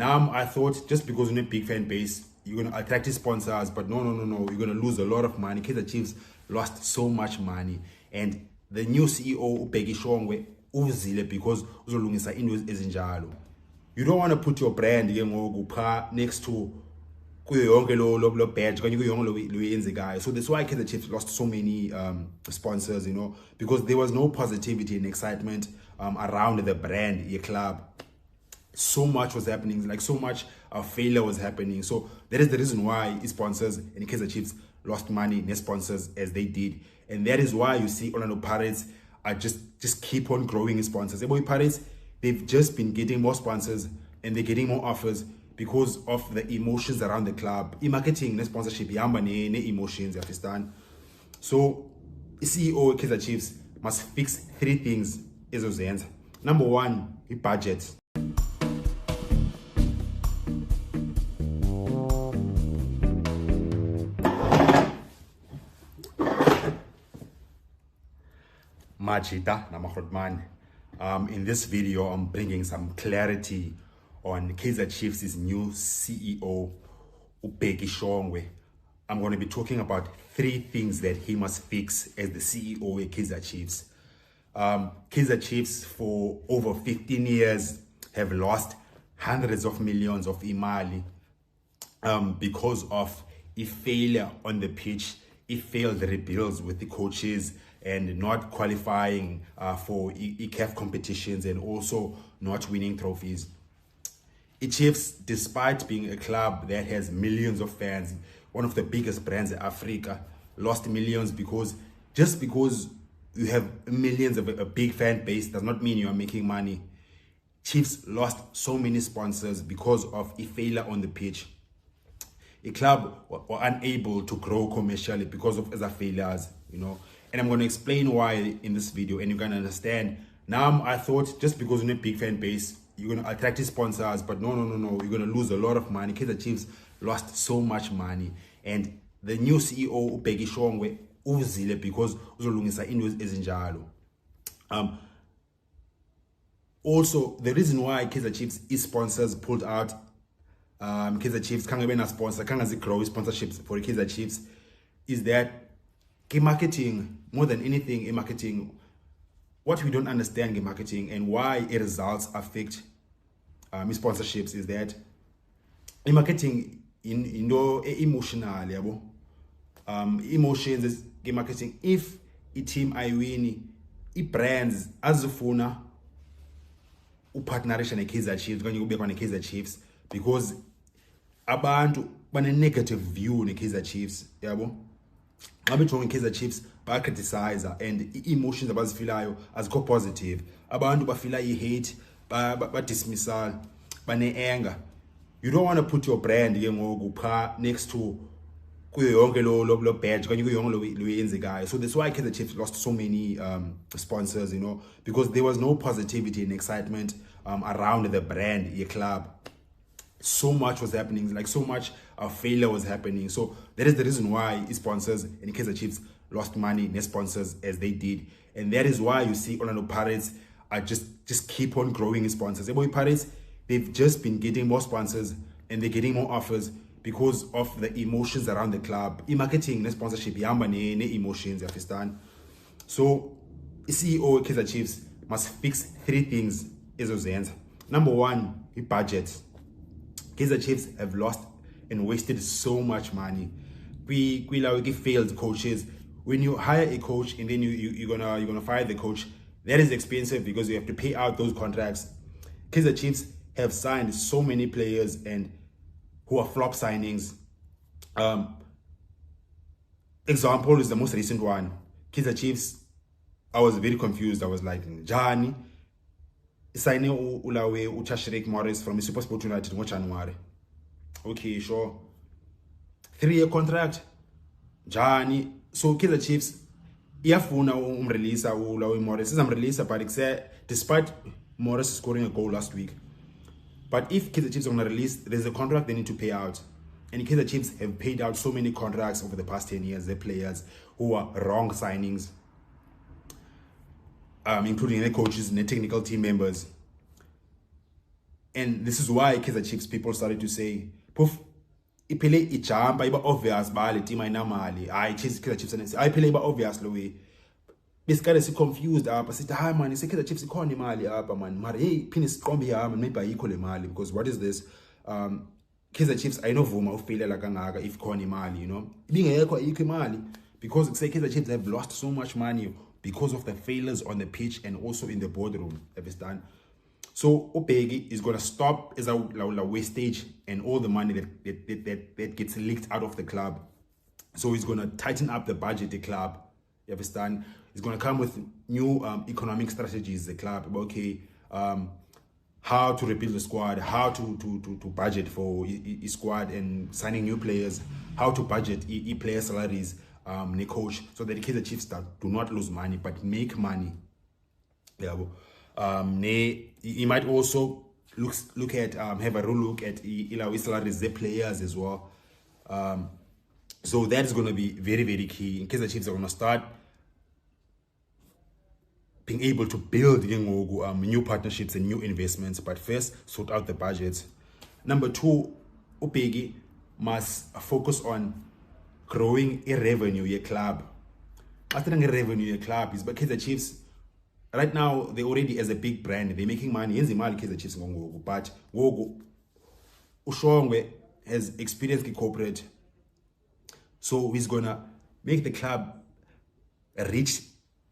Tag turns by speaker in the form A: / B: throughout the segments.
A: Now I thought just because you're a big fan base, you're gonna attract sponsors, but no. You're gonna lose a lot of money. Kaizer Chiefs lost so much money, and the new CEO uBheki Shongwe uzile because uzolungisa into ezinjalo. You don't want to put your brand next to kuyo yonke lo badge kanye kuyo yonke lo yenzekayo. So that's why Kaizer Chiefs lost so many sponsors, because there was no positivity and excitement around the brand, your club. So much was happening, like so much failure was happening. So that is the reason why sponsors and Kaizer Chiefs lost money, their sponsors, as they did. And that is why you see Orlando Pirates are just keep on growing sponsors. Boy Pirates, they've just been getting more sponsors and they're getting more offers because of the emotions around the club. Marketing, the sponsorship, yamba ne emotions, you understand? So CEO Kaizer Chiefs must fix 3 things. Number 1, budget. Majida Namakhotman. In this video, I'm bringing some clarity on Kaizer Chiefs' new CEO, uBheki Shongwe. I'm going to be talking about 3 things that he must fix as the CEO of Kaizer Chiefs. Kaizer Chiefs for over 15 years have lost hundreds of millions of imali because of a failure on the pitch, a failed rebuilds with the coaches, and not qualifying for CAF competitions, and also not winning trophies. Chiefs, despite being a club that has millions of fans, one of the biggest brands in Africa, lost millions because just because you have millions of a big fan base does not mean you are making money. Chiefs lost so many sponsors because of a failure on the pitch. A club were unable to grow commercially because of other failures, And I'm going to explain why in this video, and you can understand. Now I thought just because you're a big fan base, you're going to attract sponsors, but no. You're going to lose a lot of money. Kaizer Chiefs lost so much money, and the new CEO uBheki Shongwe uzile because uzolungisa into ezinjalo. Also, the reason why Kaizer Chiefs sponsors pulled out, Kaizer Chiefs can't even sponsor, can't grow sponsorships for Kaizer Chiefs, is that marketing, more than anything in marketing, what we don't understand in marketing and why results affect sponsorships is that in marketing in emotional yabo. Emotions is in marketing. If a team ayiwini, brands azifuna upartnerisha neKaizer Chiefs kanye kubekwa neKaizer Chiefs because abantu bane negative view neKaizer Chiefs yabo. Ngabe jonga iKaizer Chiefs ba criticize and emotions abazifilayo azikho positive. Abantu bafila hate, ba dismissal, bane anger. You don't want to put your brand next to kuyo yonke lo badge kanye kuyo yonke lo yenzekayo. So that's why Kaizer Chiefs lost so many sponsors, because there was no positivity and excitement around the brand, your club. So much was happening, like so much failure was happening. So that is the reason why sponsors and Kaizer Chiefs lost money, their sponsors, as they did. And that is why you see Orlando Pirates are just keep on growing sponsors. Boy Pirates, they've just been getting more sponsors and they're getting more offers because of the emotions around the club. Marketing, the sponsorship, yamba ne emotions, you understand? So CEO Kaizer Chiefs must fix 3 things. Number 1, budget. Kaizer Chiefs have lost and wasted so much money. We failed coaches. When you hire a coach and then you're gonna fire the coach, that is expensive because you have to pay out those contracts. Kaizer Chiefs have signed so many players and who are flop signings. Example is the most recent one. Kaizer Chiefs, I was very confused. I was like, Jani signing Ulawe Uchashirek Morris from the SuperSport United in January. Okay, sure. 3-year contract. Jani. So Kaizer Chiefs, iyafuna umrelease Ulawe Morris. Release, but despite Morris scoring a goal last week. But if Kaizer Chiefs are going to release, there's a contract they need to pay out. And Kaizer Chiefs have paid out so many contracts over the past 10 years. They're players who are wrong signings, including their coaches and their technical team members. And this is why Kaizer Chiefs people started to say, poof, iphele ijumpa iba obvious ba le team ayinamali. Hayi Kaizer Chiefs ayiphele iba obvious lo way. Besikade si confused apha sithi hayi man Kaizer Chiefs ikhona imali apha man. Mara hey phinde siqombe yami maybe ayikho le mali, because what is this? Kaizer Chiefs ayinovuma ufailela kangaka if khona imali, you know. Ibingekho ayikho imali, because Kaizer Chiefs have lost so much money because of the failures on the pitch and also in the boardroom. Understand? So Ubheki is gonna stop as a wastage and all the money that gets leaked out of the club. So he's gonna tighten up the budget, the club. You understand? He's gonna come with new economic strategies, the club. Okay, how to rebuild the squad, how to budget for his squad and signing new players, how to budget player salaries, the coach, so that the Kaizer Chiefs do not lose money but make money. Yeah. He might also look at have a look at salaries, the players as well. So that is going to be very, very key in case the Chiefs are going to start being able to build new partnerships and new investments. But first, sort out the budget. Number two, Ubheki must focus on growing a revenue your club. After a revenue your club is because the Chiefs right now they already as a big brand, they're making money. Kaizer Chiefs but Ushongwe has experienced the corporate, so he's gonna make the club reach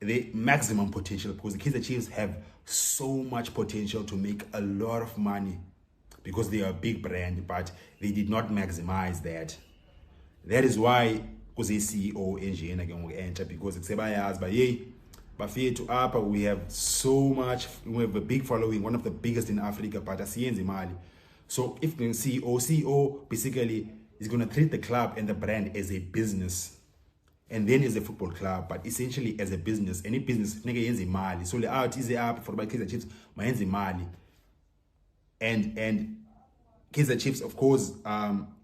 A: the maximum potential, because the Kaizer Chiefs have so much potential to make a lot of money because they are a big brand, but they did not maximize that. That is why because the CEO engineer can enter, because it's about but yay. But to Upper, we have so much, we have a big following, one of the biggest in Africa, but in Mali. So if the CEO basically is going to treat the club and the brand as a business, and then as a football club, but essentially as a business, any business, in Mali. So the out is the app for the Kaizer Chiefs, in Mali. And Kaizer Chiefs, of course,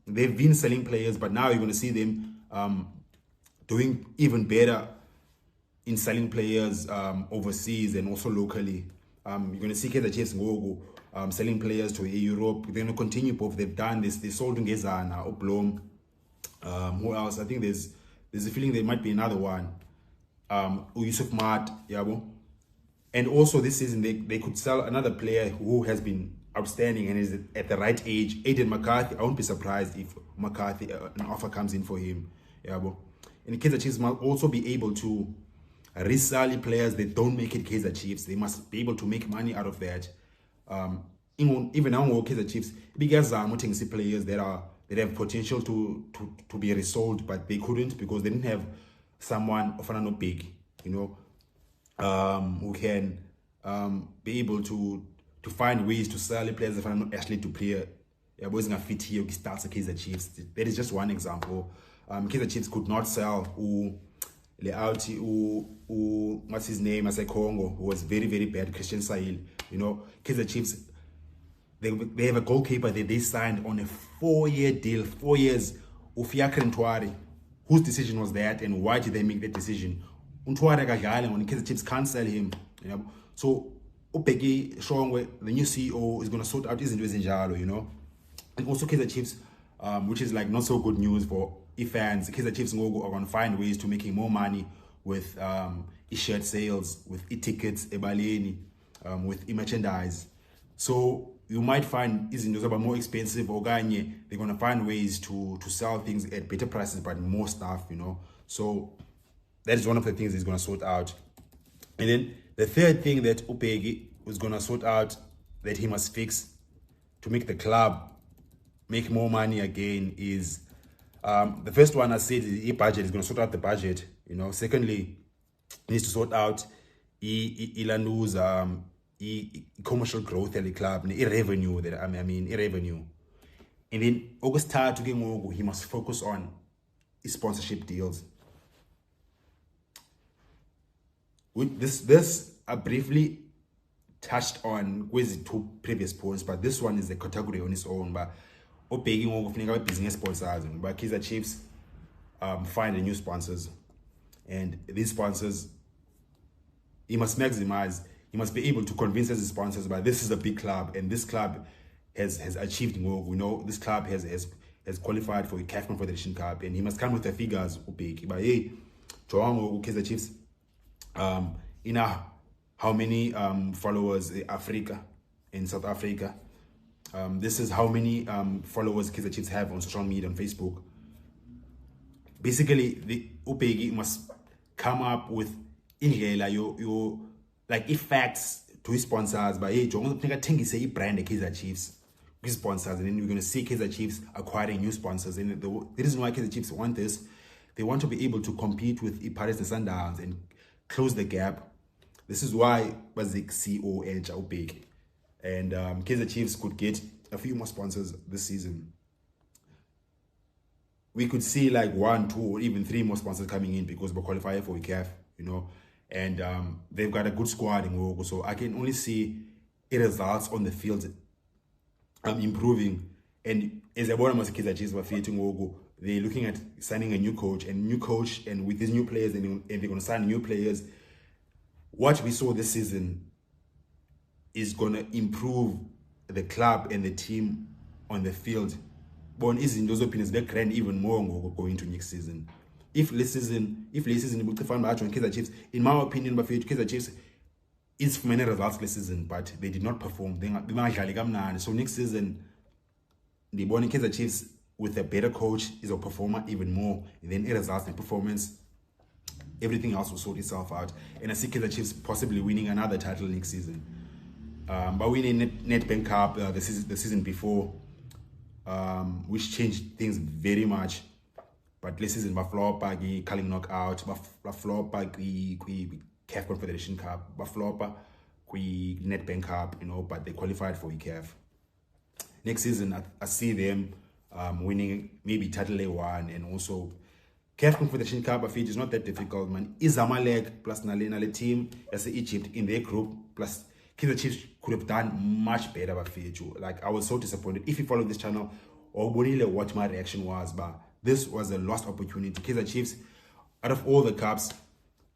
A: they've been selling players, but now you're going to see them doing even better in selling players overseas and also locally. You're going to see Kaizer Chiefs selling players to Europe. They're going to continue both. They've done this. They sold Ngezana, Oblom. Who else? I think there's a feeling there might be another one. Yusuf Mat, Yabo. And also this season, they could sell another player who has been outstanding and is at the right age. Aiden McCarthy. I won't be surprised if McCarthy, an offer comes in for him. Yabo. And Kaizer Chiefs must also be able to resell players that don't make it Kaizer Chiefs. They must be able to make money out of that. Even now, Kaizer Chiefs, because see players that have potential to be resold, but they couldn't because they didn't have someone of an big, who can be able to find ways to sell players if I'm not actually to play. Yeah, boys gonna fit here. Starts Kaizer Chiefs. That is just one example. Kaizer Chiefs could not sell what's his name, as a Congo, who was very, very bad, Christian Sahil. Kaizer Chiefs, they have a goalkeeper that they signed on a 4-year deal, 4 years, Ufiakre Ntwari. Whose decision was that, and why did they make that decision? Ntwari Gagale, when Kaizer Chiefs can't sell him. So Ubheki Shongwe, the new CEO, is going to sort out his Njalo, And also Kaizer Chiefs, which is like not so good news for fans. Kaizer Chiefs are going to find ways to making more money with e-shirt sales, with e-tickets, ebaleni, with e-merchandise. So you might find izinto more expensive, or they're going to find ways to sell things at better prices, but more stuff, So that is one of the things he's going to sort out. And then the third thing that Ubheki was going to sort out, that he must fix to make the club make more money again, is the first one I said, the budget is going to sort out the budget. Secondly, he needs to sort out Ilanu's commercial growth at the club, revenue. Revenue. And then August start to he must focus on his sponsorship deals. With this I briefly touched on with 2 previous points, but this one is a category on its own. But business sponsors, but Kaizer Chiefs find new sponsors, and these sponsors he must maximize. He must be able to convince his sponsors, but this is a big club, and this club has achieved more. We know this club has qualified for a CAF Confederation Cup, and he must come with the figures. But hey, Joango Kaizer Chiefs, in how many followers in South Africa. This is how many followers Kaizer Chiefs have on social media, on Facebook. Basically, the Upegi must come up with your like effects to his sponsors. But hey, I think he say brand the Kaizer Chiefs with sponsors, and then we're gonna see Kaizer Chiefs acquiring new sponsors. And the reason why Kaizer Chiefs want this, they want to be able to compete with Paris the Sundowns and close the gap. This is why Bazik CEO and Upegi. And Kaizer Chiefs could get a few more sponsors this season. We could see like 1, 2, or even 3 more sponsors coming in because we're qualifying for a CAF, you know. And they've got a good squad in Ngogo, so I can only see it results on the field improving. And as I want to Kaizer Chiefs were fighting Ngogo, they're looking at signing a new coach, and with these new players, and they're going to sign new players. What we saw this season is going to improve the club and the team on the field. But in those opinions, they can even more going into next season. If last season we could find out Kaizer Chiefs, in my opinion, Kaizer Chiefs is for many results last season, but they did not perform. So next season, the born Kaizer Chiefs with a better coach is a performer even more, and then it results in performance. Everything else will sort itself out, and I see Kaizer Chiefs possibly winning another title next season. But winning Nedbank Cup the season before, which changed things very much. But this season, Baflopa, Kaling knockout, Baflopa, CAF Confederation Cup, Baflopa, Nedbank Cup, you know, but they qualified for CAF. Next season, I see them winning maybe title A1, and also CAF Confederation Cup. I feel it's not that difficult, man. Zamalek plus Nale team as Egypt in their group, plus Kaizer Chiefs could have done much better. Like, I was so disappointed. If you follow this channel, or what my reaction was, but this was a lost opportunity. Kaizer Chiefs, out of all the cups,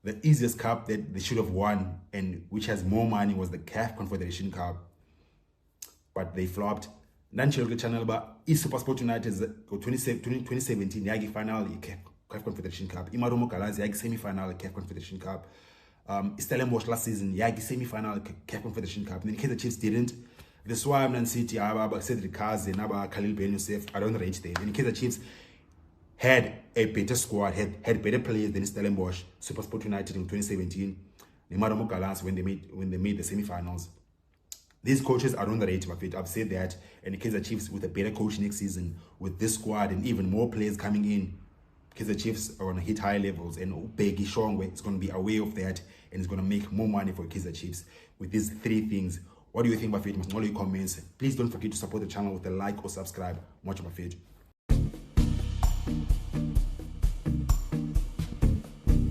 A: the easiest cup that they should have won, and which has more money, was the CAF Confederation Cup. But they flopped. Then channel, but Super Sport United 2017 Yagi final CAF Confederation Cup. Imaromo Galazi Yagi semi-final CAF Confederation Cup. Stellenbosch last season Yagi semi-final CAF Confederation Cup. And then Kaizer Chiefs didn't. That's why I'm City, Cedric Kazi, Khalil Ben Youssef, I don't rate them. And Kaizer Chiefs had a better squad, had better players than Stellenbosch, Super Sport United in 2017, Imaromo Galazi when they made the semi-finals. These coaches are on the rate of it. I've said that. And the Kaizer Chiefs with a better coach next season, with this squad and even more players coming in, Kaizer Chiefs are going to hit high levels. And Upegi Shongwe is going to be aware of that, and is going to make more money for Kaizer Chiefs with these 3 things. What do you think, Buffett? Must know your comments. Please don't forget to support the channel with a like or subscribe. Much appreciated.